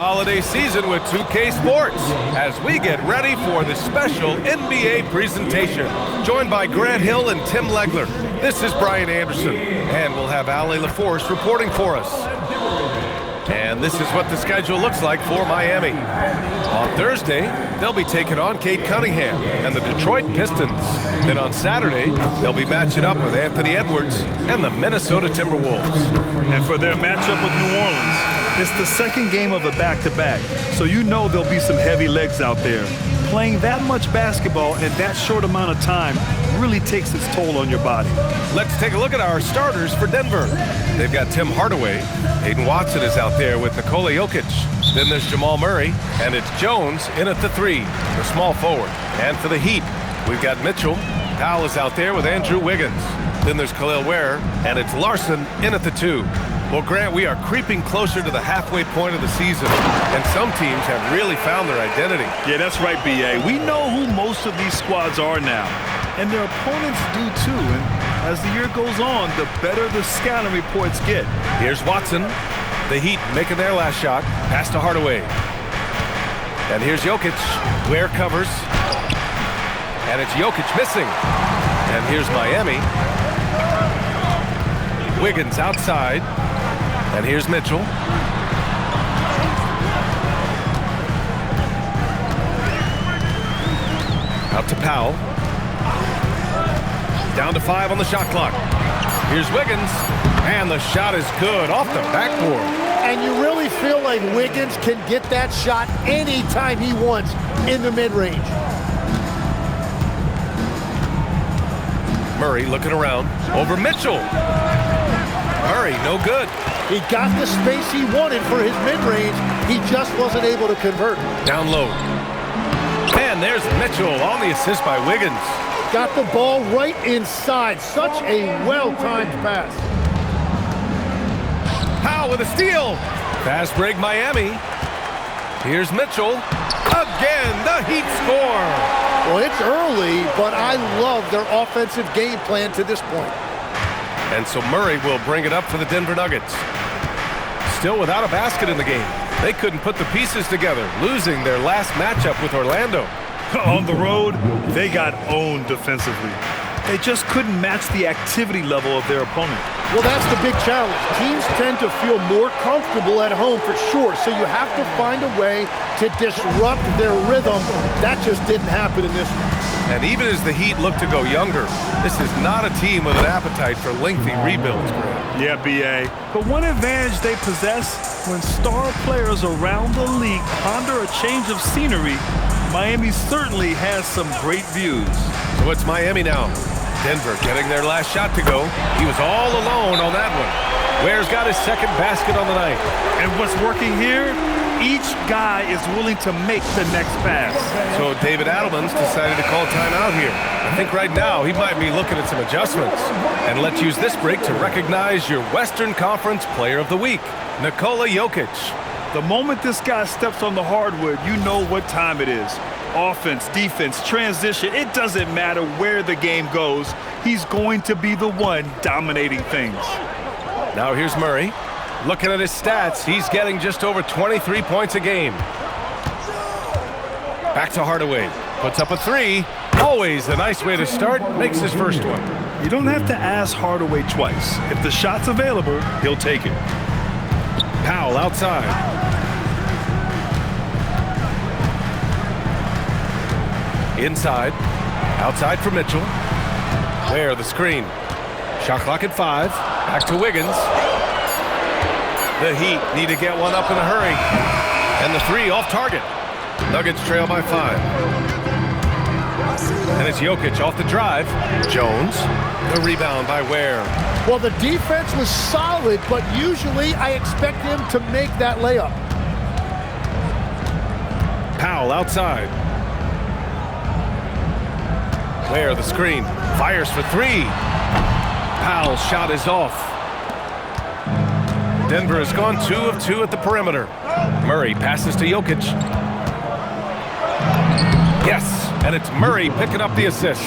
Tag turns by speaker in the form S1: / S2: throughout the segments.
S1: Holiday season with 2K Sports as we get ready for the special NBA presentation. Joined by Grant Hill and Tim Legler. This is Brian Anderson, and we'll have Ale LaForce reporting for us. And this is what the schedule looks like for Miami. On Thursday, they'll be taking on Cade Cunningham and the Detroit Pistons. Then on Saturday, they'll be matching up with Anthony Edwards and the Minnesota Timberwolves.
S2: And for their matchup with New Orleans, it's the second game of a back-to-back, so you know there'll be some heavy legs out there. Playing that much basketball in that short amount of time really takes its toll on your body.
S1: Let's take a look at our starters for Denver. They've got Tim Hardaway. Hayden Watson is out there with Nikola Jokic. Then there's Jamal Murray, and it's Jones in at the 3, the small forward. And for the Heat, we've got Mitchell. Powell is out there with Andrew Wiggins. Then there's Khalil Ware, and it's Larson in at the 2. Well, Grant, we are creeping closer to the halfway point of the season, and some teams have really found their identity.
S2: Yeah, that's right, B.A. We know who most of these squads are now, and their opponents do too. And as the year goes on, the better the scouting reports get.
S1: Here's Watson. The Heat making their last shot. Pass to Hardaway. And here's Jokic. Ware covers. And it's Jokic missing. And here's Miami. Wiggins outside. And here's Mitchell. Out to Powell. Down to 5 on the shot clock. Here's Wiggins. And the shot is good off the backboard.
S3: And you really feel like Wiggins can get that shot anytime he wants in the mid-range.
S1: Murray looking around. Over Mitchell. Murray, no good.
S3: He got the space he wanted for his mid-range. He just wasn't able to convert.
S1: Down low. And there's Mitchell on the assist by Wiggins.
S3: Got the ball right inside. Such a well-timed pass.
S1: Powell with a steal. Fast break Miami. Here's Mitchell. Again, the Heat score.
S3: Well, it's early, but I love their offensive game plan to this point.
S1: And so Murray will bring it up for the Denver Nuggets. Still without a basket in the game. They couldn't put the pieces together, losing their last matchup with Orlando.
S2: On the road, they got owned defensively. They just couldn't match the activity level of their opponent.
S3: Well, that's the big challenge. Teams tend to feel more comfortable at home for sure, so you have to find a way to disrupt their rhythm. That just didn't happen in this one.
S1: And even as the Heat look to go younger, this is not a team with an appetite for lengthy rebuilds, Grant.
S2: Yeah, B.A. But one advantage they possess, when star players around the league ponder a change of scenery, Miami certainly has some great views.
S1: So it's Miami now. Denver getting their last shot to go. He was all alone on that one. Ware's got his second basket on the night.
S2: And what's working here? Each guy is willing to make the next pass.
S1: So David Adelman's decided to call timeout here. I think right now he might be looking at some adjustments. And let's use this break to recognize your Western Conference Player of the Week, Nikola Jokic.
S2: The moment this guy steps on the hardwood, you know what time it is. Offense, defense, transition, it doesn't matter where the game goes. He's going to be the one dominating things.
S1: Now here's Murray. Looking at his stats, he's getting just over 23 points a game. Back to Hardaway. Puts up a 3. Always a nice way to start. Makes his first one.
S2: You don't have to ask Hardaway twice. If the shot's available, he'll take it.
S1: Powell outside. Inside. Outside for Mitchell. Ware the screen. Shot clock at 5. Back to Wiggins. The Heat need to get one up in a hurry. And the 3 off target. Nuggets trail by 5. And it's Jokic off the drive. Jones. The rebound by Ware.
S3: Well, the defense was solid, but usually I expect him to make that layup.
S1: Powell outside. Ware the screen. Fires for 3. Powell's shot is off. Denver has gone 2 of 2 at the perimeter. Murray passes to Jokic. Yes, and it's Murray picking up the assist.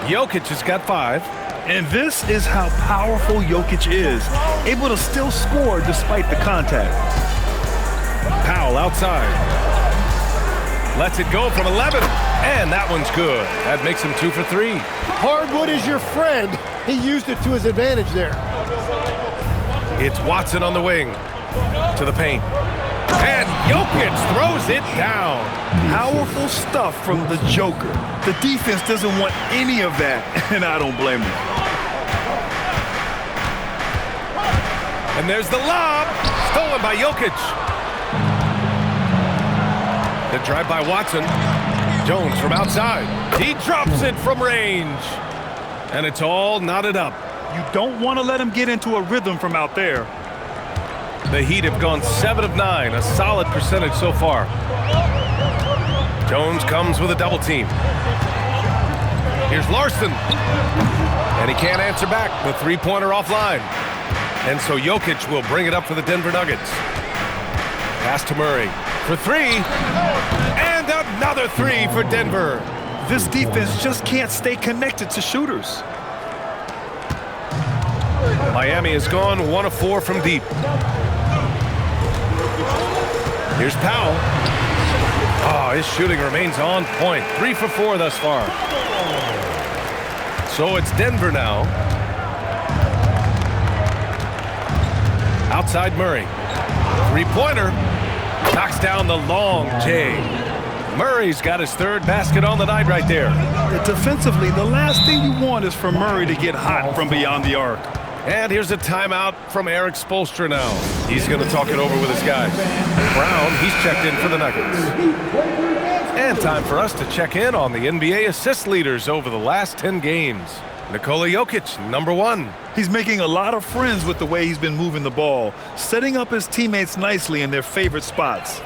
S1: Jokic has got 5.
S2: And this is how powerful Jokic is, able to still score despite the contact.
S1: Powell Powell outside. Lets it go from 11, and that one's good. That makes him 2 for 3.
S3: Hardwood is your friend. He used it to his advantage there.
S1: It's Watson on the wing to the paint. And Jokic throws it down.
S2: Powerful stuff from the Joker. The defense doesn't want any of that, and I don't blame them.
S1: And there's the lob, stolen by Jokic. The drive by Watson. Jones from outside. He drops it from range. And it's all knotted up.
S2: You don't want to let him get into a rhythm from out there.
S1: The Heat have gone 7 of 9, a solid percentage so far. Jones comes with a double team. Here's Larson. And he can't answer back. The three-pointer offline. And so Jokic will bring it up for the Denver Nuggets. Pass to Murray for 3. And another 3 for Denver.
S2: This defense just can't stay connected to shooters.
S1: Miami has gone 1 of 4 from deep. Here's Powell. Oh, his shooting remains on point. 3 for 4 thus far. So it's Denver now. Outside Murray. Three-pointer. Knocks down the long J. Murray's got his 3rd basket on the night right there.
S2: Defensively, the last thing you want is for Murray to get hot from beyond the arc.
S1: And here's a timeout from Eric Spoelstra now. He's going to talk it over with his guys. Brown, he's checked in for the Nuggets. And time for us to check in on the NBA assist leaders over the last 10 games. Nikola Jokic, number 1.
S2: He's making a lot of friends with the way he's been moving the ball, setting up his teammates nicely in their favorite spots.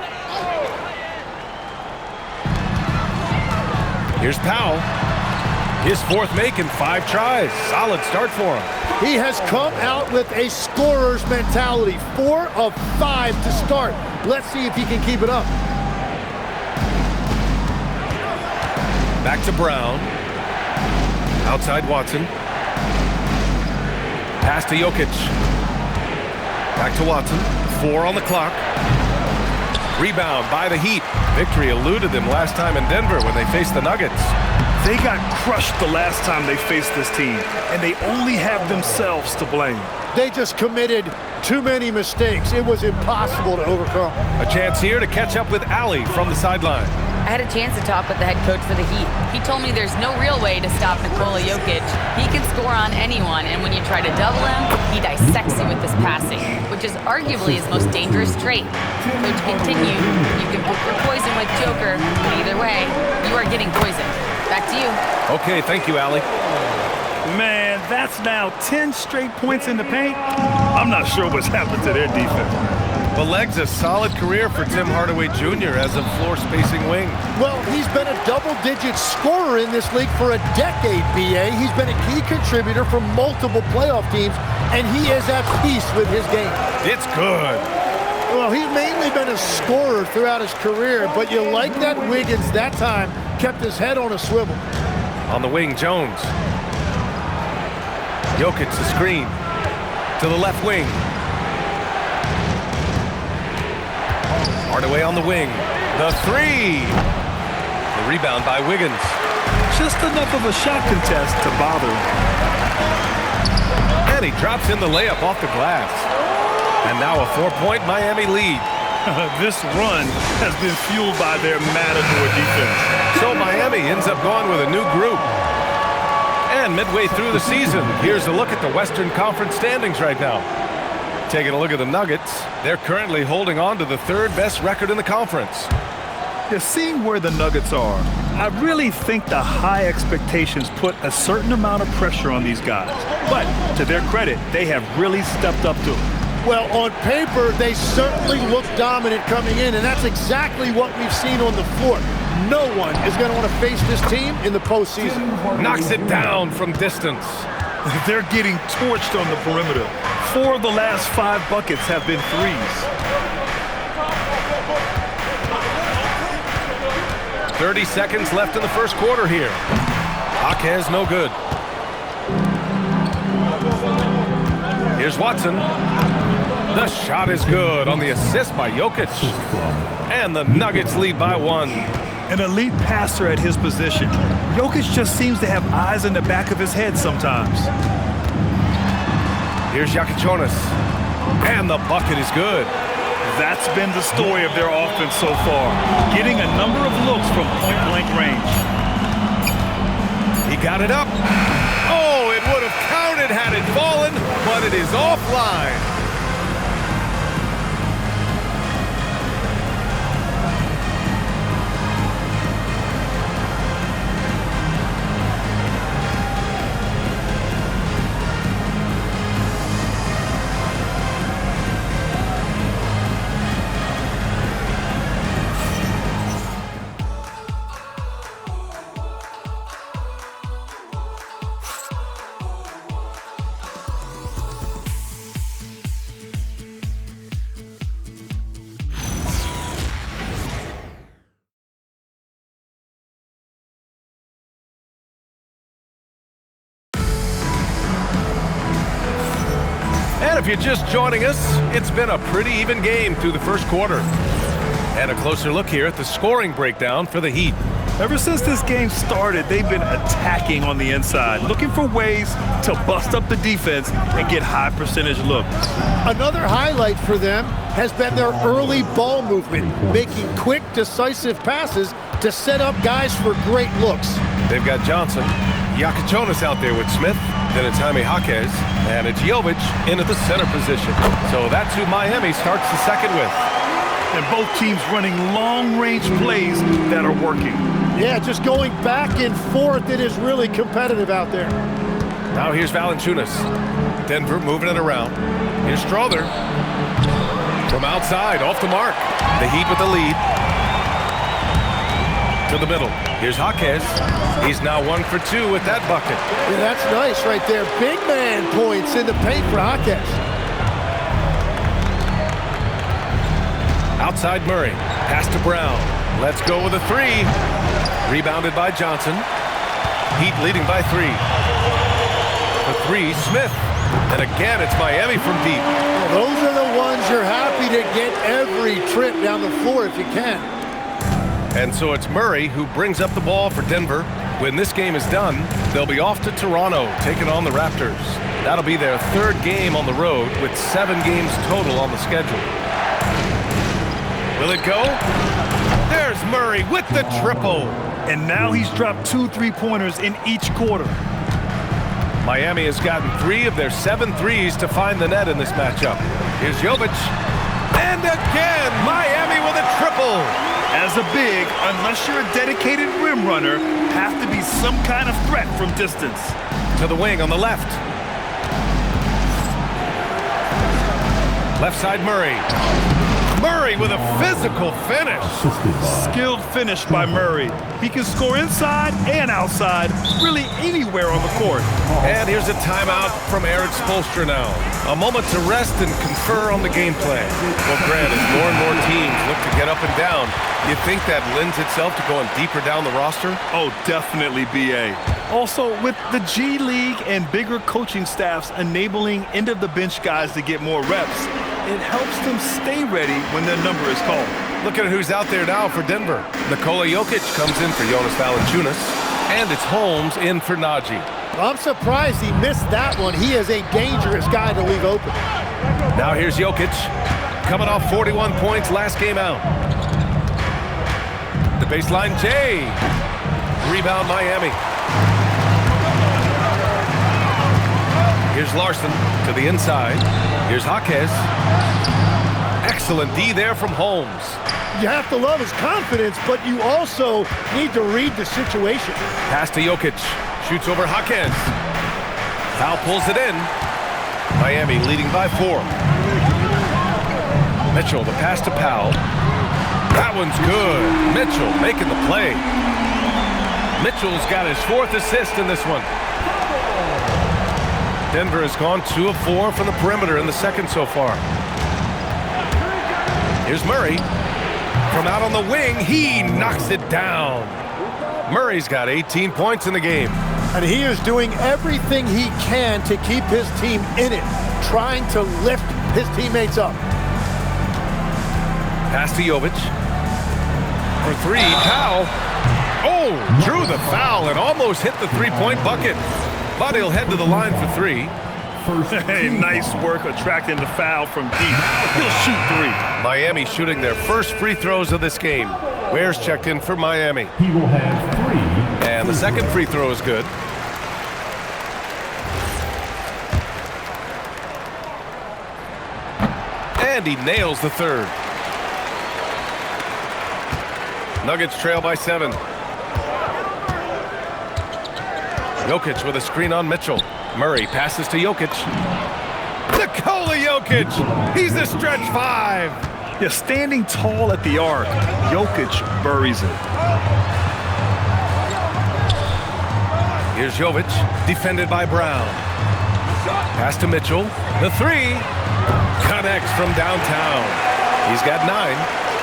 S1: Here's Powell. His 4th make in 5 tries. Solid start for him.
S3: He has come out with a scorer's mentality. 4 of 5 to start. Let's see if he can keep it up.
S1: Back to Brown. Outside Watson. Pass to Jokic. Back to Watson. 4 on the clock. Rebound by the Heat. Victory eluded them last time in Denver when they faced the Nuggets.
S2: They got crushed the last time they faced this team, and they only have themselves to blame.
S3: They just committed too many mistakes. It was impossible to overcome.
S1: A chance here to catch up with Allie from the sideline.
S4: I had a chance to talk with the head coach for the Heat. He told me there's no real way to stop Nikola Jokic. He can score on anyone, and when you try to double him, he dissects you with his passing, which is arguably his most dangerous trait. Coach continued, you can pick your poison with Joker, but either way, you are getting poisoned. Back to you.
S1: Okay, thank you, Allie.
S2: Man, that's now 10 straight points in the paint. I'm not sure what's happened to their defense.
S1: The leg's a solid career for Tim Hardaway Jr. as a floor-spacing wing.
S3: Well, he's been a double-digit scorer in this league for a decade, B.A. He's been a key contributor for multiple playoff teams, and he is at peace with his game.
S1: It's good.
S3: Well, he's mainly been a scorer throughout his career, but you like that Wiggins that time kept his head on a swivel.
S1: On the wing, Jones. Jokic the screen to the left wing. Hardaway on the wing. The 3. The rebound by Wiggins.
S2: Just enough of a shot contest to bother him.
S1: And he drops in the layup off the glass. And now a 4-point Miami lead.
S2: This run has been fueled by their Matador defense.
S1: So Miami ends up going with a new group. And midway through the season, here's a look at the Western Conference standings right now. Taking a look at the Nuggets, they're currently holding on to the 3rd best record in the conference.
S2: Yeah, seeing where the Nuggets are, I really think the high expectations put a certain amount of pressure on these guys. But to their credit, they have really stepped up to it.
S3: Well, on paper, they certainly look dominant coming in, and that's exactly what we've seen on the floor. No one is going to want to face this team in the postseason.
S1: Knocks it down from distance.
S2: They're getting torched on the perimeter. 4 of the last 5 buckets have been threes.
S1: 30 seconds left in the first quarter here. Jaquez no good. Here's Watson. The shot is good on the assist by Jokic. And the Nuggets lead by 1.
S2: An elite passer at his position. Jokic just seems to have eyes in the back of his head sometimes.
S1: Here's Jokic. And the bucket is good.
S2: That's been the story of their offense so far, getting a number of looks from point-blank range.
S1: He got it up. Oh, it would have counted had it fallen, but it is offline. And if you're just joining us, it's been a pretty even game through the first quarter. And a closer look here at the scoring breakdown for the Heat.
S2: Ever since this game started, they've been attacking on the inside, looking for ways to bust up the defense and get high percentage looks.
S3: Another highlight for them has been their early ball movement, making quick, decisive passes to set up guys for great looks.
S1: They've got Johnson, Jokic out there with Smith, then it's Jaime Jaquez, and it's Jovic into the center position. So that's who Miami starts the second with.
S2: And both teams running long-range plays that are working.
S3: Yeah, just going back and forth, it is really competitive out there.
S1: Now here's Valanciunas. Denver moving it around. Here's Strother. From outside, off the mark. The Heat with the lead. To the middle. Here's Jaquez. He's now 1 for 2 with that bucket.
S3: Yeah, that's nice right there. Big man points in the paint for Jaquez.
S1: Outside Murray. Pass to Brown. Let's go with a 3. Rebounded by Johnson. Heat leading by 3. The 3, Smith. And again, it's Miami from deep.
S3: Well, those are the ones you're happy to get every trip down the floor if you can.
S1: And so it's Murray who brings up the ball for Denver. When this game is done, they'll be off to Toronto, taking on the Raptors. That'll be their 3rd game on the road with 7 games total on the schedule. Will it go? There's Murray with the triple.
S2: And now he's dropped 2 3-pointers in each quarter.
S1: Miami has gotten 3 of their 7 threes to find the net in this matchup. Here's Jovic. And again, Miami with a triple.
S2: As a big, unless you're a dedicated rim runner, have to be some kind of threat from distance.
S1: To the wing on the left. Left side Murray. Murray with a physical finish.
S2: Skilled finish by Murray. He can score inside and outside, really anywhere on the court.
S1: And here's a timeout from Eric Spoelstra now. A moment to rest and confer on the game plan. Well, Grant, as more and more teams look to get up and down, you think that lends itself to going deeper down the roster?
S2: Oh, definitely, B.A. Also, with the G League and bigger coaching staffs enabling end-of-the-bench guys to get more reps, it helps them stay ready when their number is called.
S1: Look at who's out there now for Denver. Nikola Jokic comes in for Jonas Valanciunas, and it's Holmes in for Najee.
S3: I'm surprised he missed that one. He is a dangerous guy to leave open.
S1: Now here's Jokic, coming off 41 points last game out. The baseline, Jay. Rebound, Miami. Here's Larson to the inside. Here's Jaquez. Excellent D there from Holmes.
S3: You have to love his confidence, but you also need to read the situation.
S1: Pass to Jokic. Shoots over Jaquez. Powell pulls it in. Miami leading by 4. Mitchell, the pass to Powell. That one's good. Mitchell making the play. Mitchell's got his 4th assist in this one. Denver has gone 2 of 4 from the perimeter in the second so far. Here's Murray. From out on the wing, he knocks it down. Murray's got 18 points in the game.
S3: And he is doing everything he can to keep his team in it, trying to lift his teammates up.
S1: Pass to Jovic. For three, Powell. Oh, drew the foul and almost hit the three-point bucket. But he'll head to the line for three.
S2: Hey, nice work attracting the foul from deep. He'll shoot three.
S1: Miami shooting their first free throws of this game. Ware's checked in for Miami.
S5: He will have 3.
S1: And the second free throw is good. And he nails the third. Nuggets trail by 7. Jokic with a screen on Mitchell. Murray passes to Jokic. Nikola Jokic! He's the stretch 5.
S2: Yeah, standing tall at the arc, Jokic buries it.
S1: Here's Jovic, defended by Brown. Pass to Mitchell. The 3 connects from downtown. He's got 9.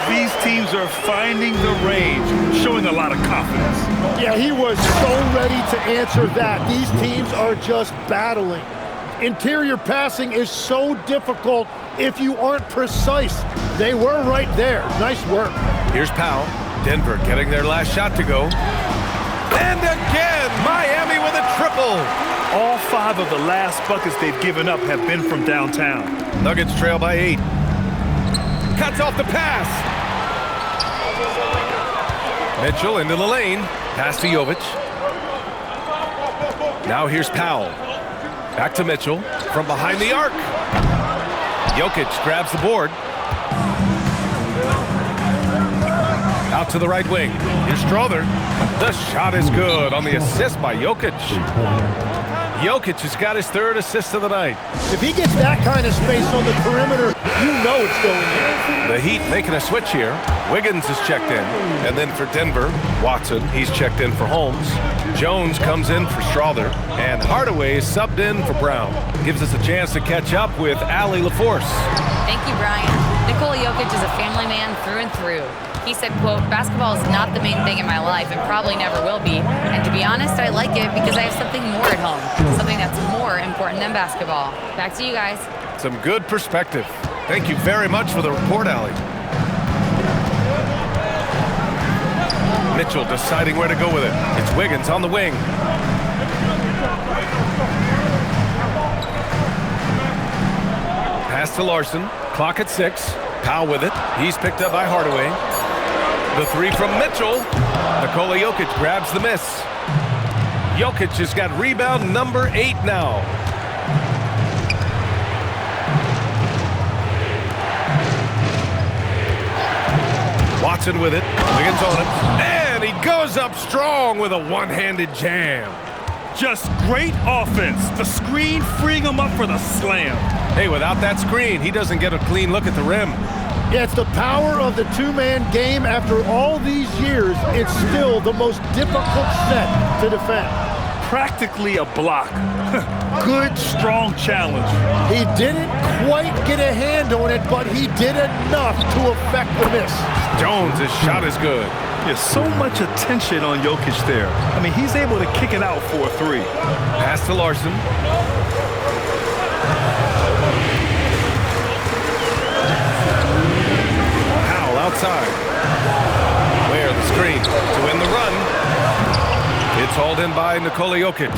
S2: These teams are finding the range, showing a lot of confidence.
S3: Yeah, he was so ready to answer that. These teams are just battling. Interior passing is so difficult if you aren't precise. They were right there. Nice work.
S1: Here's Powell. Denver getting their last shot to go. And again, Miami with a triple.
S2: All 5 of the last buckets they've given up have been from downtown.
S1: Nuggets trail by 8. Cuts off the pass. Mitchell into the lane. Pass to Jovic. Now here's Powell. Back to Mitchell from behind the arc. Jokic grabs the board. Out to the right wing. Here's Strother. The shot is good on the assist by Jokic. Jokic has got his 3rd assist of the night.
S3: If he gets that kind of space on the perimeter, you know it's going in.
S1: The Heat making a switch here. Wiggins is checked in. And then for Denver, Watson, he's checked in for Holmes. Jones comes in for Strother. And Hardaway is subbed in for Brown. Gives us a chance to catch up with Allie LaForce.
S4: Thank you, Brian. Nikola Jokic is a family man through and through. He said, quote, "Basketball is not the main thing in my life and probably never will be. And to be honest, I like it because I have something more at home, something that's more important than basketball." Back to you guys.
S1: Some good perspective. Thank you very much for the report, Allie. Mitchell deciding where to go with it. It's Wiggins on the wing. Pass to Larson. Clock at 6. Powell with it. He's picked up by Hardaway. The 3 from Mitchell. Nikola Jokic grabs the miss. Jokic has got rebound number 8 now. Watson with it. Wiggins on it. And he goes up strong with a one-handed jam.
S2: Just great offense. The screen freeing him up for the slam.
S1: Hey, without that screen, he doesn't get a clean look at the rim.
S3: Yeah, it's the power of the two-man game. After all these years, it's still the most difficult set to defend.
S2: Practically a block. Good, strong challenge.
S3: He didn't quite get a hand on it, but he did enough to affect the miss.
S1: Jones' shot is good.
S2: There's so much attention on Jokic there. I mean, he's able to kick it out for a 3.
S1: Pass to Larson. Powell outside. Where the screen to win the run. It's hauled in by Nikola Jokic.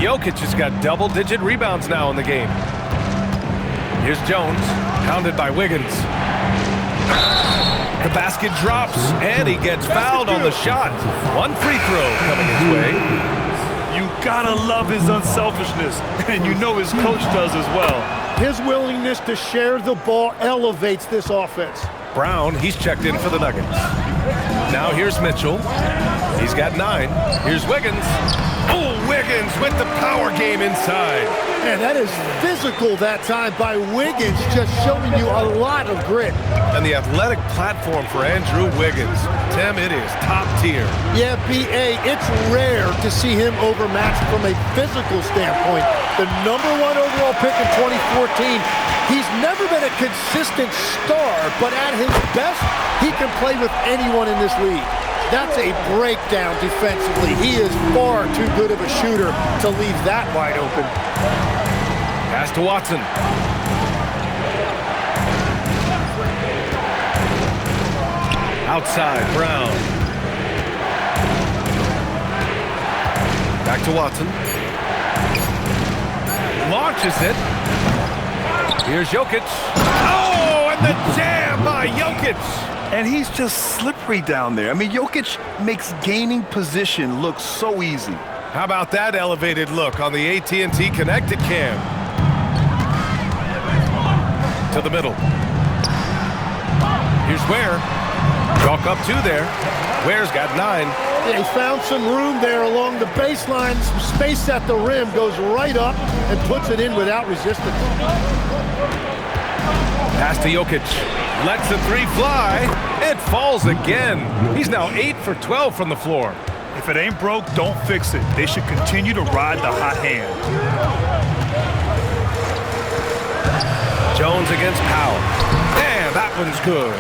S1: Jokic has got double-digit rebounds now in the game. Here's Jones, pounded by Wiggins. The basket drops, and he gets fouled on the shot. 1 free throw coming his way.
S2: You gotta love his unselfishness, and you know his coach does as well.
S3: His willingness to share the ball elevates this offense.
S1: Brown, he's checked in for the Nuggets. Now here's Mitchell. He's got 9. Here's Wiggins. Oh, Wiggins with the power game inside.
S3: Man, that is physical that time by Wiggins, just showing you a lot of grit.
S1: And the athletic platform for Andrew Wiggins. Tim, it is top tier.
S3: Yeah, B.A., it's rare to see him overmatched from a physical standpoint. The #1 overall pick in 2014. He's never been a consistent star, but at his best, he can play with anyone in this league. That's a breakdown defensively. He is far too good of a shooter to leave that wide open.
S1: Pass to Watson. Outside, Brown. Back to Watson. Launches it. Here's Jokic. Oh, and the jam by Jokic.
S2: And he's just slippery down there. I mean, Jokic makes gaining position look so easy.
S1: How about that elevated look on the AT&T Connected Cam? To the middle. Here's Ware. Chalk up 2 there. Ware's got 9.
S3: They found some room there along the baseline. Some space at the rim. Goes right up and puts it in without resistance.
S1: Pass to Jokic. Lets the 3 fly. It falls again. He's now 8 for 12 from the floor.
S2: If it ain't broke, don't fix it. They should continue to ride the hot hand.
S1: Jones against Powell. And that one's good.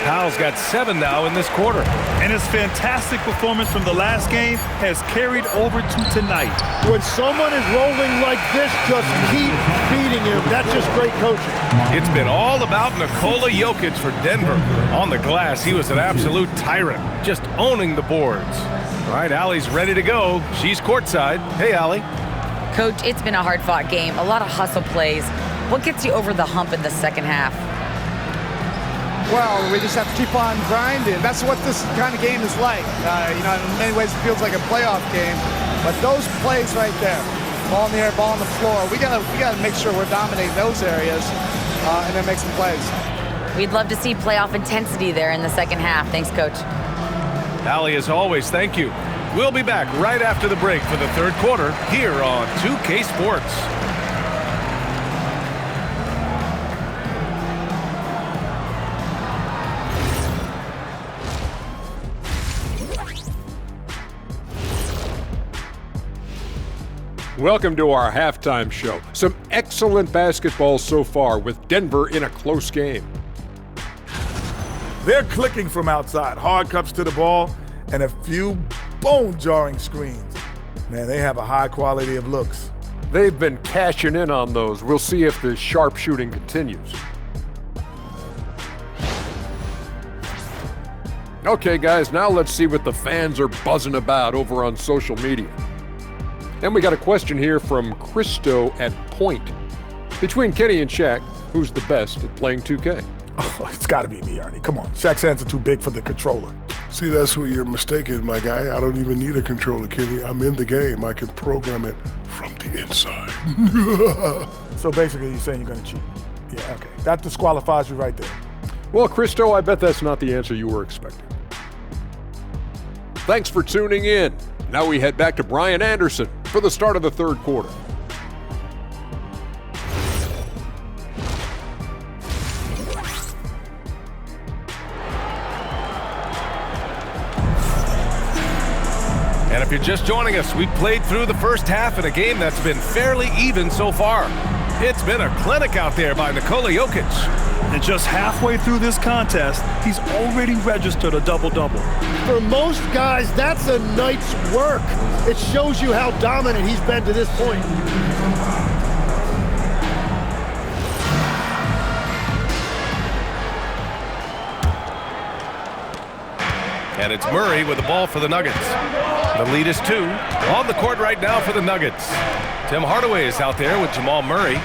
S1: Powell's got 7 now in this quarter.
S2: And his fantastic performance from the last game has carried over to tonight.
S3: When someone is rolling like this, just keep feeding him. That's just great coaching.
S1: It's been all about Nikola Jokic for Denver. On the glass, he was an absolute tyrant, just owning the boards. All right, Allie's ready to go. She's courtside. Hey, Allie.
S4: Coach, it's been a hard-fought game, a lot of hustle plays. What gets you over the hump in the second half?
S6: Well, we just have to keep on grinding. That's what this kind of game is like. In many ways, it feels like a playoff game. But those plays right there, ball in the air, ball on the floor, we gotta make sure we're dominating those areas and then make some plays.
S4: We'd love to see playoff intensity there in the second half. Thanks, Coach.
S1: Allie, as always, thank you. We'll be back right after the break for the third quarter here on 2K Sports.
S7: Welcome to our halftime show. Some excellent basketball so far with Denver in a close game.
S8: They're clicking from outside, hard cuts to the ball, and a few bone-jarring screens. Man, they have a high quality of looks.
S7: They've been cashing in on those. We'll see if the sharp shooting continues. Okay, guys, now let's see what the fans are buzzing about over on social media. And we got a question here from Christo at Point. Between Kenny and Shaq, who's the best at playing 2K?
S8: Oh, it's got to be me, Arnie. Come on. Shaq's hands are too big for the controller.
S9: See, that's where you're mistaken, my guy. I don't even need a controller, Kenny. I'm in the game. I can program it from the inside.
S8: So basically, you're saying you're going to cheat. Yeah, okay. That disqualifies you right there.
S7: Well, Christo, I bet that's not the answer you were expecting. Thanks for tuning in. Now we head back to Brian Anderson for the start of the third quarter.
S1: And if you're just joining us, we played through the first half in a game that's been fairly even so far. It's been a clinic out there by Nikola Jokic.
S2: And just halfway through this contest, he's already registered a double-double.
S3: For most guys, that's a night's work. It shows you how dominant he's been to this point.
S1: And it's Murray with the ball for the Nuggets. The lead is 2. On the court right now for the Nuggets. Tim Hardaway is out there with Jamal Murray.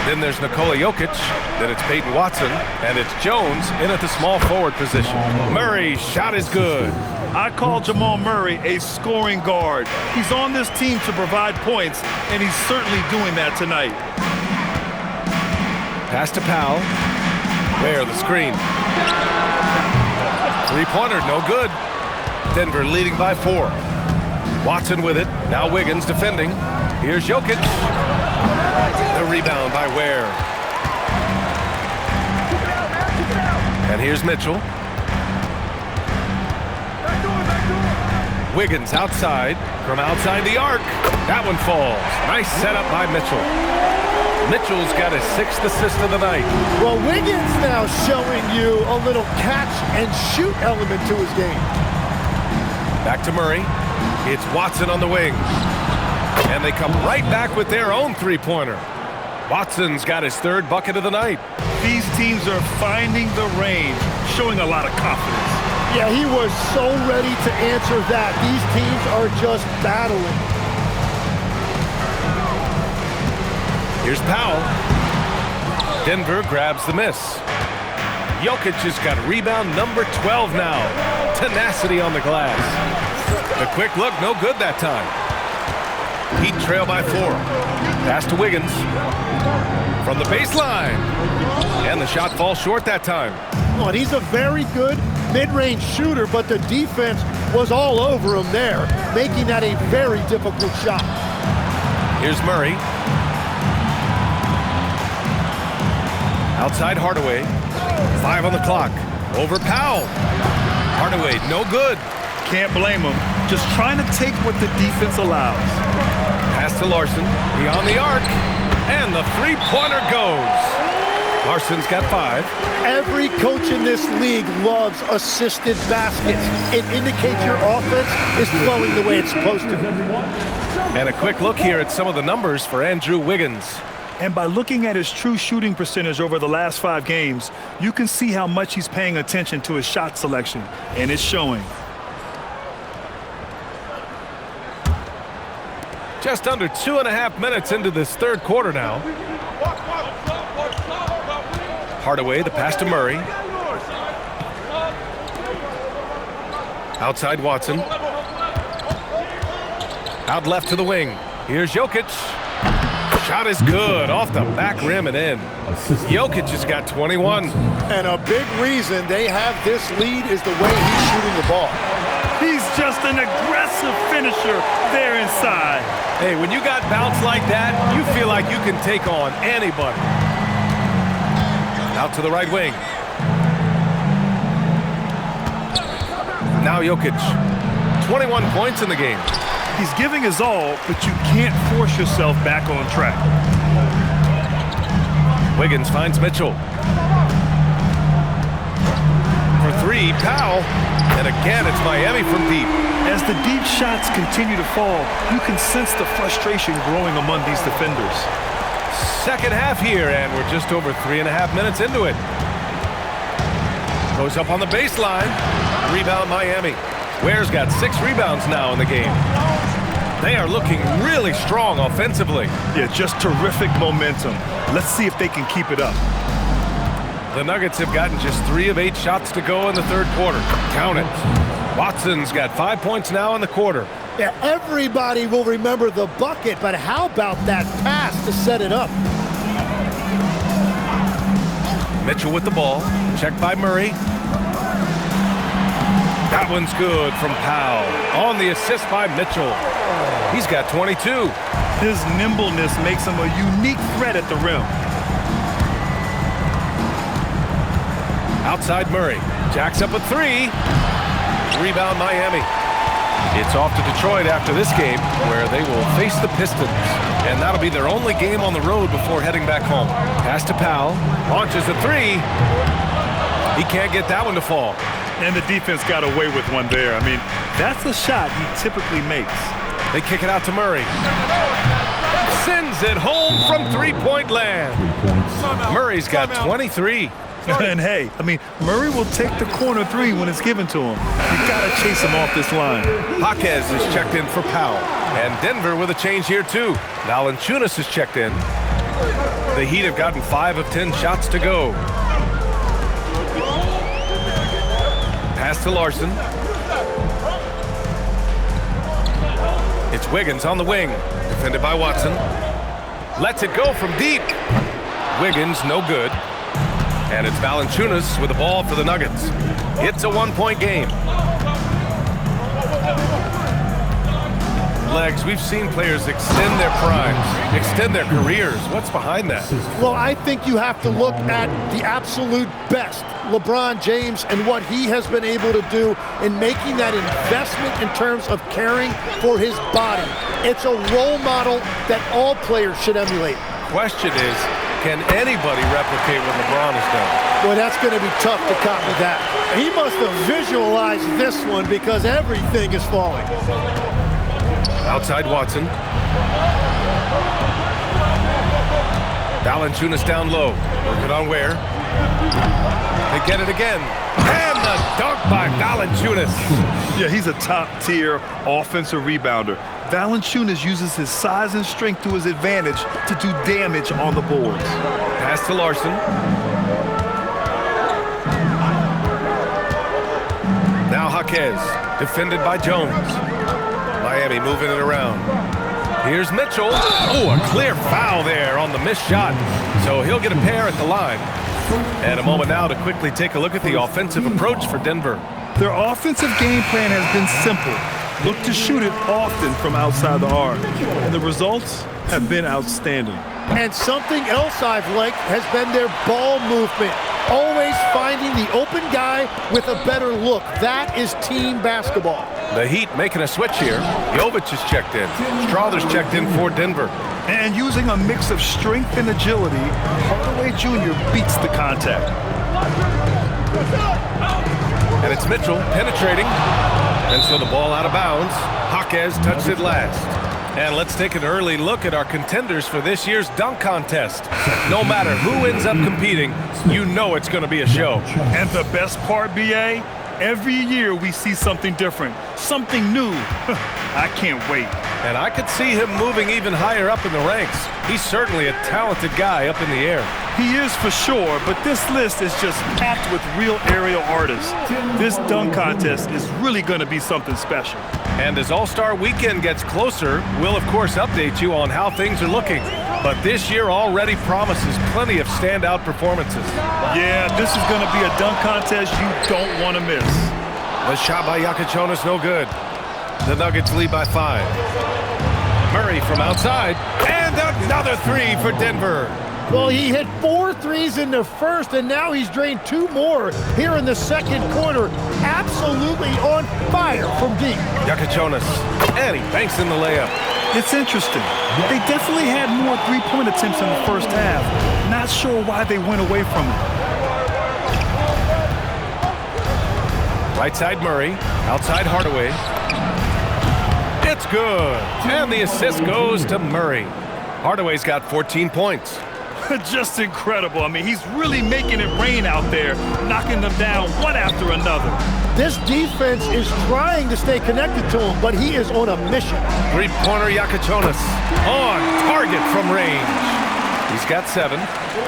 S1: Then there's Nikola Jokic. Then it's Peyton Watson. And it's Jones in at the small forward position. Murray's shot is good.
S2: I call Jamal Murray a scoring guard. He's on this team to provide points, and he's certainly doing that tonight.
S1: Pass to Powell. Ware the screen. Three-pointer, no good. Denver leading by 4. Watson with it. Now Wiggins defending. Here's Jokic. The rebound by Ware. And here's Mitchell. Wiggins outside. From outside the arc. That one falls. Nice setup by Mitchell. Mitchell's got his 6th assist of the night.
S3: Well, Wiggins now showing you a little catch and shoot element to his game.
S1: Back to Murray. It's Watson on the wing. And they come right back with their own three-pointer. Watson's got his 3rd bucket of the night.
S2: These teams are finding the range, showing a lot of confidence.
S3: Yeah, he was so ready to answer that. These teams are just battling.
S1: Here's Powell. Denver grabs the miss. Jokic has got rebound number 12 now. Tenacity on the glass. The quick look, no good that time. Heat trail by 4. Pass to Wiggins. From the baseline. And the shot falls short that time.
S3: Oh, and he's a very good mid-range shooter, but the defense was all over him there, making that a very difficult shot.
S1: Here's Murray. Outside Hardaway. 5 on the clock. Over Powell. Hardaway, no good.
S2: Can't blame him. Just trying to take what the defense allows.
S1: Pass to Larson. Beyond the arc. And the three-pointer goes. Larson's got 5.
S3: Every coach in this league loves assisted baskets. It indicates your offense is flowing the way it's supposed to.
S1: And a quick look here at some of the numbers for Andrew Wiggins.
S2: And by looking at his true shooting percentage over the last 5 games, you can see how much he's paying attention to his shot selection, and it's showing.
S1: Just under 2.5 minutes into this third quarter now. Hardaway, the pass to Murray. Outside Watson. Out left to the wing. Here's Jokic. Shot is good, off the back rim and in. Jokic has got 21.
S3: And a big reason they have this lead is the way he's shooting the ball.
S2: He's just an aggressive finisher there inside.
S1: Hey, when you got bounce like that, you feel like you can take on anybody. Out to the right wing. Now Jokic. 21 points in the game.
S2: He's giving his all, but you can't force yourself back on track.
S1: Wiggins finds Mitchell. For 3, Powell. And again, it's Miami from deep.
S2: As the deep shots continue to fall, you can sense the frustration growing among these defenders.
S1: Second half here, and we're just over 3.5 minutes into it. Goes up on the baseline. Rebound Miami. Ware's got 6 rebounds now in the game. They are looking really strong offensively.
S2: Yeah, just terrific momentum. Let's see if they can keep it up.
S1: The Nuggets have gotten just 3 of 8 shots to go in the third quarter. Count it. Watson's got 5 points now in the quarter.
S3: Yeah, everybody will remember the bucket, but how about that pass to set it up?
S1: Mitchell with the ball. Checked by Murray. That one's good from Powell. On the assist by Mitchell. He's got 22.
S2: His nimbleness makes him a unique threat at the rim.
S1: Outside Murray. Jacks up a 3. Rebound Miami. It's off to Detroit after this game, where they will face the Pistons. And that'll be their only game on the road before heading back home. Pass to Powell. Launches a 3. He can't get that one to fall.
S2: And the defense got away with one there. I mean, that's a shot he typically makes.
S1: They kick it out to Murray. Sends it home from three-point land. Murray's got 23.
S2: And hey, I mean, Murray will take the corner 3 when it's given to him. You gotta chase him off this line.
S1: Jaquez is checked in for Powell. And Denver with a change here too. Valanciunas is checked in. The Heat have gotten 5 of 10 shots to go. Pass to Larson. It's Wiggins on the wing. Defended by Watson. Lets it go from deep. Wiggins, no good. And it's Valanciunas with the ball for the Nuggets. It's a 1-point game. Legs, we've seen players extend their primes, extend their careers. What's behind that?
S3: Well, I think you have to look at the absolute best, LeBron James, and what he has been able to do in making that investment in terms of caring for his body. It's a role model that all players should emulate.
S1: Question is, can anybody replicate what LeBron has done?
S3: Well, that's going to be tough to copy that. He must have visualized this one because everything is falling.
S1: Outside Watson. Valanciunas down low. Working on Ware. They get it again. And the dunk by Valanciunas.
S2: Yeah, he's a top-tier offensive rebounder. Valanciunas uses his size and strength to his advantage to do damage on the boards.
S1: Pass to Larson. Now Jaquez, defended by Jones. Miami moving it around. Here's Mitchell. Oh, a clear foul there on the missed shot. So he'll get a pair at the line. And a moment now to quickly take a look at the offensive approach for Denver.
S2: Their offensive game plan has been simple. Look to shoot it often from outside the arc. And the results have been outstanding.
S3: And something else I've liked has been their ball movement. Always finding the open guy with a better look. That is team basketball.
S1: The Heat making a switch here. Jovic is checked in. Strawther's checked in for Denver.
S2: And using a mix of strength and agility, Hardaway Jr. beats the contact.
S1: And it's Mitchell penetrating. And so the ball out of bounds. Jaquez touched it last. And let's take an early look at our contenders for this year's dunk contest. No matter who ends up competing, you know it's going to be a show.
S2: And the best part, B.A., every year we see something different, something new. I can't wait.
S1: And I could see him moving even higher up in the ranks. He's certainly a talented guy up in the air.
S2: He is for sure, but this list is just packed with real aerial artists. This dunk contest is really going to be something special.
S1: And as All-Star Weekend gets closer, we'll of course update you on how things are looking. But this year already promises plenty of standout performances.
S2: Yeah, this is going to be a dunk contest you don't want to miss.
S1: The shot by Valanciunas no good. The Nuggets lead by 5. Murray from outside, and another three for Denver.
S3: Well, he hit 4 threes in the first, and now he's drained 2 more here in the second quarter. Absolutely on fire from deep.
S1: Valanciunas, and he banks in the layup.
S2: It's interesting. They definitely had more three-point attempts in the first half. Not sure why they went away from it.
S1: Right side Murray, outside Hardaway. It's good, and the assist goes to Murray. Hardaway's got 14 points.
S2: Just incredible. I mean, he's really making it rain out there, knocking them down one after another.
S3: This defense is trying to stay connected to him, but he is on a mission.
S1: Three-pointer Valanciunas on target from range. He's got 7.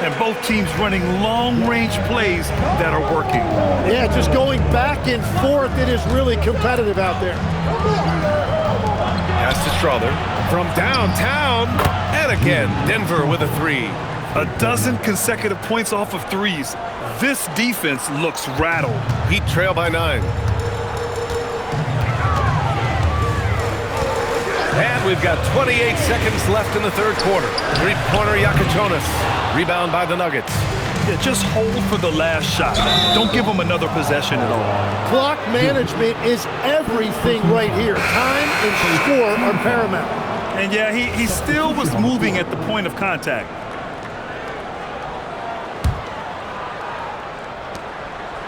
S2: And both teams running long-range plays that are working.
S3: Yeah, just going back and forth. It is really competitive out there.
S1: Pass to Strawther from downtown. And again, Denver with a 3.
S2: A dozen consecutive points off of threes. This defense looks rattled.
S1: Heat trail by 9. And we've got 28 seconds left in the third quarter. Three-pointer Valanciunas. Rebound by the Nuggets.
S2: Yeah, just hold for the last shot. Don't give them another possession at all.
S3: Clock management is everything right here. Time and score are paramount.
S2: And yeah, he still was moving at the point of contact.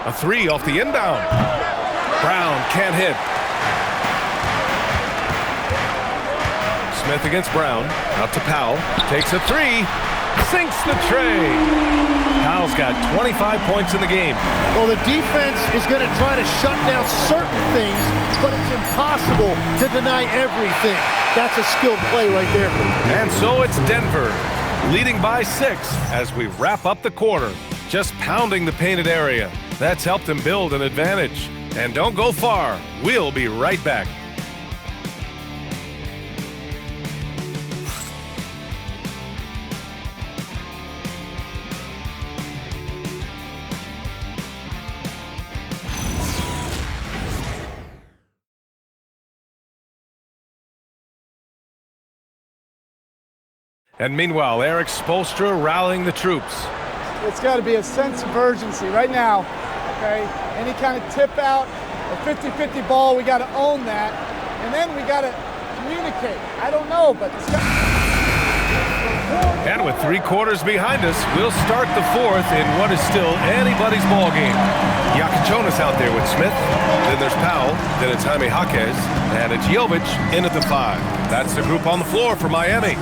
S1: A 3 off the inbound. Brown can't hit. Smith against Brown. Out to Powell. Takes a 3. Sinks the tray. Powell's got 25 points in the game.
S3: Well, the defense is going to try to shut down certain things, but it's impossible to deny everything. That's a skilled play right there.
S1: And so it's Denver, leading by 6 as we wrap up the quarter. Just pounding the painted area. That's helped them build an advantage. And don't go far. We'll be right back. And meanwhile, Eric Spoelstra rallying the troops.
S6: It's got to be a sense of urgency right now, okay? Any kind of tip out, a 50-50 ball, we got to own that. And then we got to communicate. I don't know, but it's got...
S1: And with 3 quarters behind us, we'll start the 4th in what is still anybody's ball game. Valanciunas out there with Smith. Then there's Powell. Then it's Jaime Jaquez. And it's Jovic in at the 5. That's the group on the floor for Miami.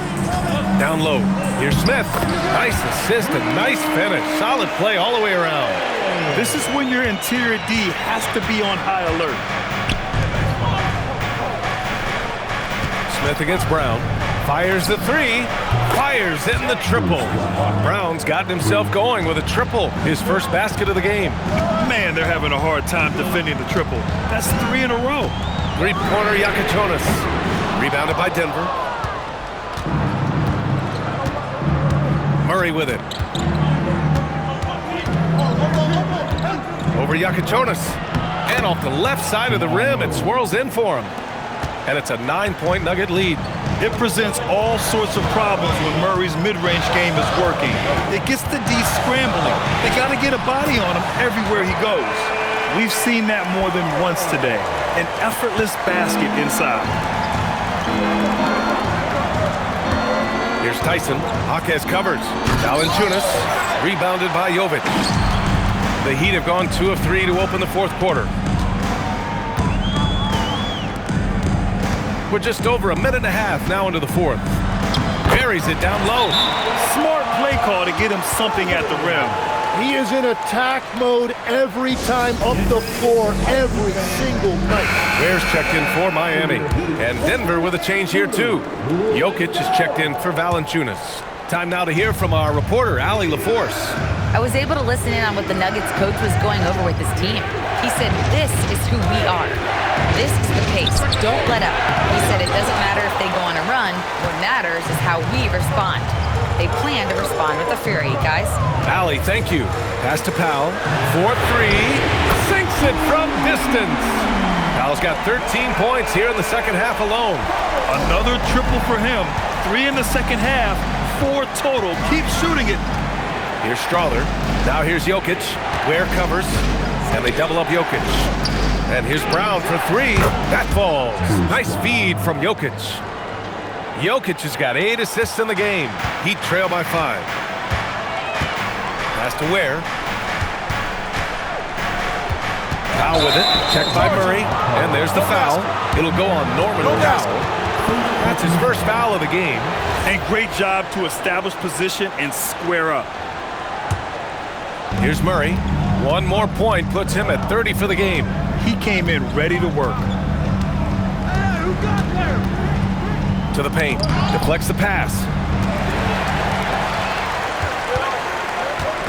S1: Down low. Here's Smith. Nice assist and nice finish. Solid play all the way around.
S2: This is when your interior D has to be on high alert.
S1: Smith against Brown. Fires the three. Fires in the triple. Brown's gotten himself going with a triple. His first basket of the game.
S2: Man, they're having a hard time defending the triple. That's 3 in a row.
S1: Three-pointer Yakichonis. Rebounded by Denver. Murray with it. Over Yakichonis. And off the left side of the rim, it swirls in for him. And it's a 9-point Nugget lead.
S2: It presents all sorts of problems when Murray's mid-range game is working. It gets the D scrambling. They got to get a body on him everywhere he goes. We've seen that more than once today. An effortless basket inside.
S1: Here's Tyson. Jaquez covers. Valanciunas. Rebounded by Jovic. The Heat have gone 2 of 3 to open the fourth quarter. We're just over a minute and a half now into the fourth. Buries it down low.
S2: Smart play call to get him something at the rim.
S3: He is in attack mode every time up the floor, every single night.
S1: Bears checked in for Miami. And Denver with a change here, too. Jokic is checked in for Valanciunas. Time now to hear from our reporter, Allie LaForce.
S4: I was able to listen in on what the Nuggets coach was going over with his team. He said, this is who we are. This is the pace. Don't let up. He said it doesn't matter if they go on a run. What matters is how we respond. They plan to respond with a fury, guys.
S1: Allie, thank you. Pass to Powell. 4-3. Sinks it from distance. Powell's got 13 points here in the second half alone.
S2: Another triple for him. 3 in the second half. 4 total. Keep shooting it.
S1: Here's Strawther. Now here's Jokic. Ware covers. And they double up Jokic. And here's Brown for 3. That falls. Nice feed from Jokic. Jokic has got 8 assists in the game. Heat trail by 5. Pass to Ware. Foul with it. Checked by Murray. And there's the foul. It'll go on Norman Powell. That's his first foul of the game.
S2: And great job to establish position and square up.
S1: Here's Murray. One more point puts him at 30 for the game.
S2: He came in ready to work.
S1: To the paint. Deflects the pass.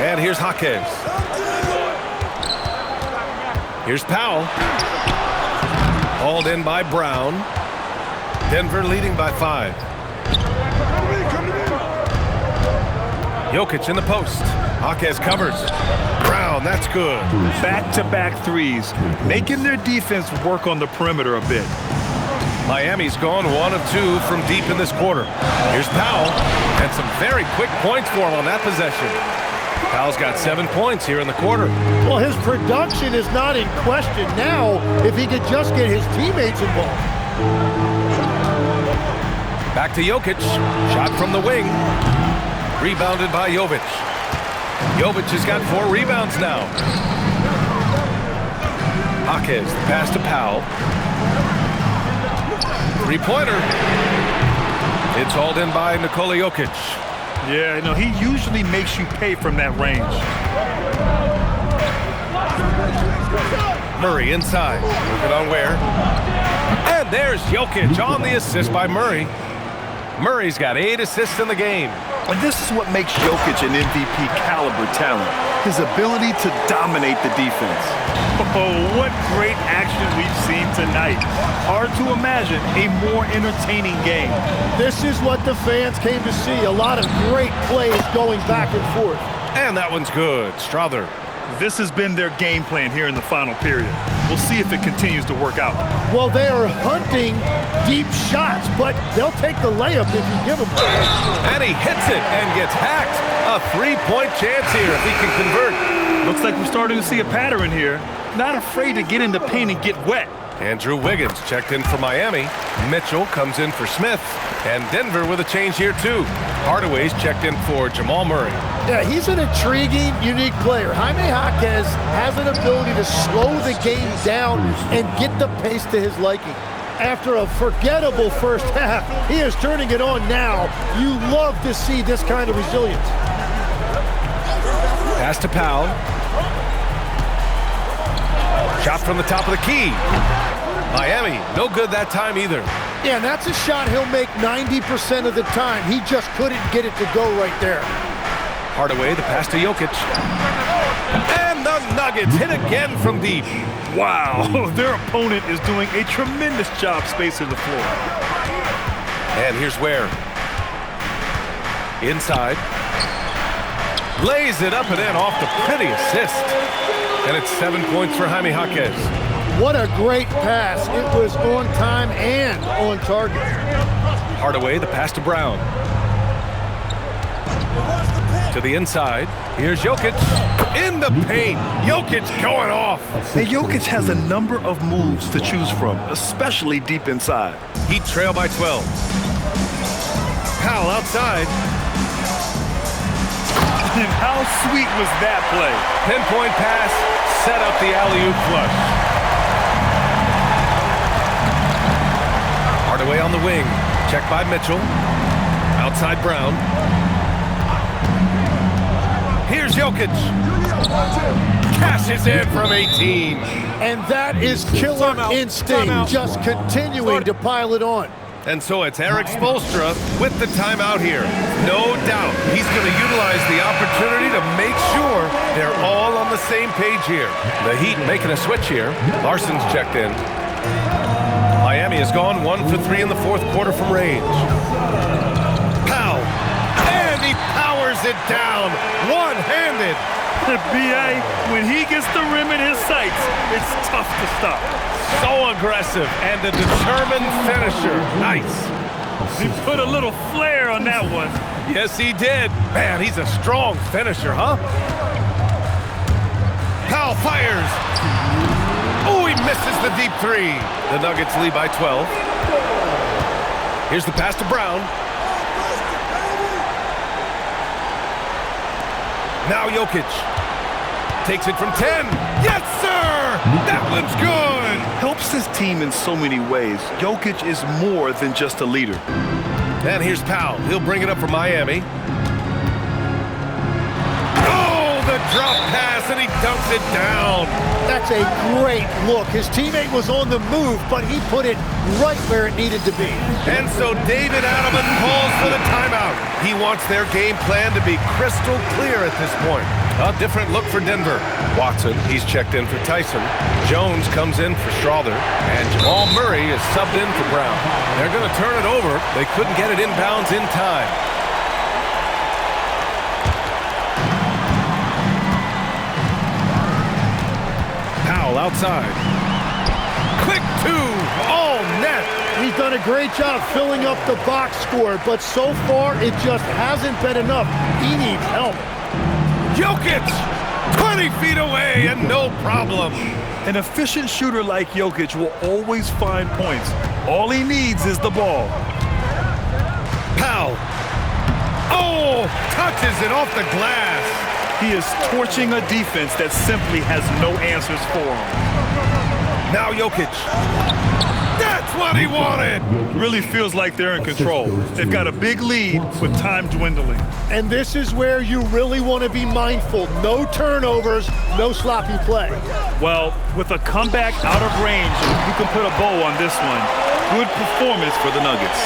S1: And here's Jaquez. Here's Powell. Hauled in by Brown. Denver leading by 5. Jokic in the post. Jaquez covers. Brown, that's good.
S2: Back-to-back threes, making their defense work on the perimeter a bit.
S1: Miami's gone 1 of 2 from deep in this quarter. Here's Powell, and some very quick points for him on that possession. Powell's got 7 points here in the quarter.
S3: Well, his production is not in question now if he could just get his teammates involved.
S1: Back to Jokic. Shot from the wing. Rebounded by Jovic. Jovic has got 4 rebounds now. Jaquez, the pass to Powell. 3-pointer. It's hauled in by Nikola Jokic.
S2: Yeah, no, he usually makes you pay from that range.
S1: Murray inside. Working on Ware. And there's Jokic on the assist by Murray. Murray's got 8 assists in the game.
S2: And this is what makes Jokic an MVP caliber talent. His ability to dominate the defense. Oh, what great action we've seen tonight. Hard to imagine a more entertaining game.
S3: This is what the fans came to see. A lot of great plays going back and forth.
S1: And that one's good. Strawther.
S2: This has been their game plan here in the final period. We'll see if it continues to work out.
S3: Well, they are hunting deep shots, but they'll take the layup if you give them one.
S1: And he hits it and gets hacked. A 3-point chance here if he can convert.
S2: Looks like we're starting to see a pattern here. Not afraid to get in the paint and get wet.
S1: Andrew Wiggins checked in for Miami. Mitchell comes in for Smith. And Denver with a change here, too. Hardaway's checked in for Jamal Murray.
S3: Yeah, he's an intriguing, unique player. Jaime Jaquez has an ability to slow the game down and get the pace to his liking. After a forgettable first half, he is turning it on now. You love to see this kind of resilience.
S1: Pass to Powell. Shot from the top of the key. Miami, no good that time either.
S3: Yeah, and that's a shot he'll make 90% of the time. He just couldn't get it to go right there.
S1: Hardaway, the pass to Jokic. And the Nuggets hit again from deep.
S2: Wow, their opponent is doing a tremendous job spacing the floor.
S1: And here's Ware. Inside. Lays it up and in off the pretty assist. And it's 7 points for Jaime Jaquez.
S3: What a great pass. It was on time and on target.
S1: Hardaway, the pass to Brown. To the inside. Here's Jokic. In the paint. Jokic going off.
S2: And Jokic has a number of moves to choose from, especially deep inside.
S1: Heat trail by 12. Powell outside.
S2: And how sweet was that play?
S1: Pinpoint pass. Set up the alley-oop flush. Hardaway on the wing. Check by Mitchell. Outside Brown. Here's Jokic. Cashes in from 18.
S3: And that is killer instinct, just continuing to pile it on.
S1: And so it's Eric Spoelstra with the timeout here. No doubt he's going to utilize the opportunity to make sure they're all on the same page here. The Heat making a switch here. Larson's checked in. Miami has gone 1 for 3 in the fourth quarter from range. Powell. And he powers it down. One-handed.
S2: B.A., when he gets the rim in his sights, it's tough to stop.
S1: So aggressive and a determined finisher. Nice.
S2: He put a little flair on that one.
S1: Yes, he did. Man, he's a strong finisher, huh? Powell fires. Oh, he misses the deep three. The Nuggets lead by 12. Here's the pass to Brown. Now Jokic. Takes it from 10. Yes, sir! That one's good!
S2: Helps his team in so many ways. Jokic is more than just a leader.
S1: And here's Powell. He'll bring it up for Miami. Oh, the drop pass, and he dunks it down.
S3: That's a great look. His teammate was on the move, but he put it right where it needed to be.
S1: And so David Adelman calls for the timeout. He wants their game plan to be crystal clear at this point. A different look for Denver. Watson, he's checked in for Tyson. Jones comes in for Strother. And Jamal Murray is subbed in for Brown. They're going to turn it over. They couldn't get it inbounds in time. Powell outside. Quick two. All net.
S3: He's done a great job filling up the box score, but so far it just hasn't been enough. He needs help.
S1: Jokic, 20 feet away and no problem.
S2: An efficient shooter like Jokic will always find points. All he needs is the ball.
S1: Powell. Oh, touches it off the glass.
S2: He is torching a defense that simply has no answers for him.
S1: Now Jokic. That's what he wanted.
S2: Really feels like they're in control. They've got a big lead with time dwindling.
S3: And this is where you really want to be mindful. No turnovers, no sloppy play.
S2: Well, with a comeback out of range, you can put a bow on this one. Good performance for the Nuggets.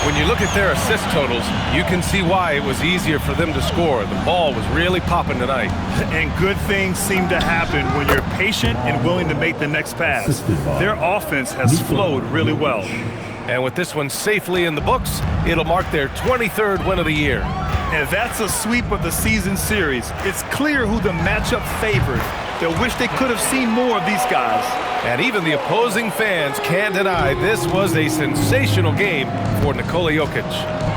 S1: When you look at their assist totals, you can see why it was easier for them to score. The ball was really popping tonight.
S2: And good things seem to happen when you're patient and willing to make the next pass. Their offense has flowed really well.
S1: And with this one safely in the books, it'll mark their 23rd win of the year.
S2: And that's a sweep of the season series. It's clear who the matchup favored. They'll wish they could have seen more of these guys.
S1: And even the opposing fans can't deny this was a sensational game for Nikola Jokic.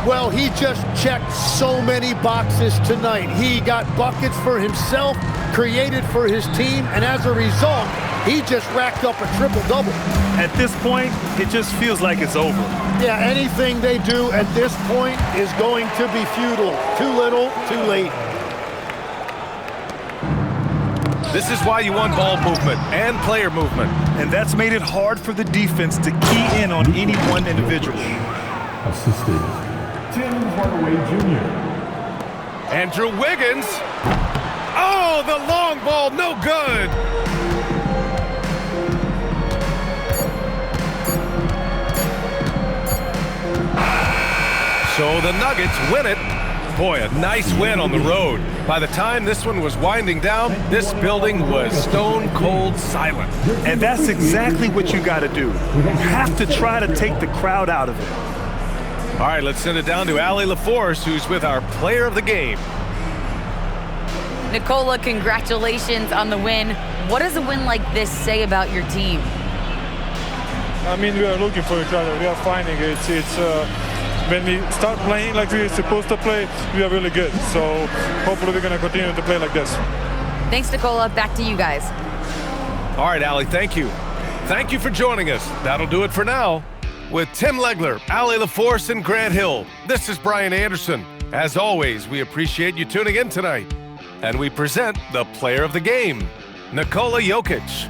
S3: Well, he just checked so many boxes tonight. He got buckets for himself, created for his team, and as a result, he just racked up a triple-double.
S2: At this point, it just feels like it's over.
S3: Yeah, anything they do at this point is going to be futile. Too little, too late.
S1: This is why you want ball movement and player movement.
S2: And that's made it hard for the defense to key in on any one individual.
S5: Assistant, Tim Hardaway Jr.
S1: Andrew Wiggins. Oh, the long ball, no good. So the Nuggets win it. Boy, a nice win on the road. By the time this one was winding down, this building was stone cold silent.
S2: And that's exactly what you got to do. You have to try to take the crowd out of it.
S1: All right, let's send it down to Allie LaForce, who's with our player of the game.
S4: Nikola, congratulations on the win. What does a win like this say about your team?
S10: I mean, we are looking for each other. We are finding it. When we start playing like we're supposed to play, we are really good. So hopefully we're going to continue to play like this.
S4: Thanks, Nikola. Back to you guys.
S1: All right, Allie, thank you. Thank you for joining us. That'll do it for now. With Tim Legler, Allie LaForce, and Grant Hill, this is Brian Anderson. As always, we appreciate you tuning in tonight. And we present the player of the game, Nikola Jokic.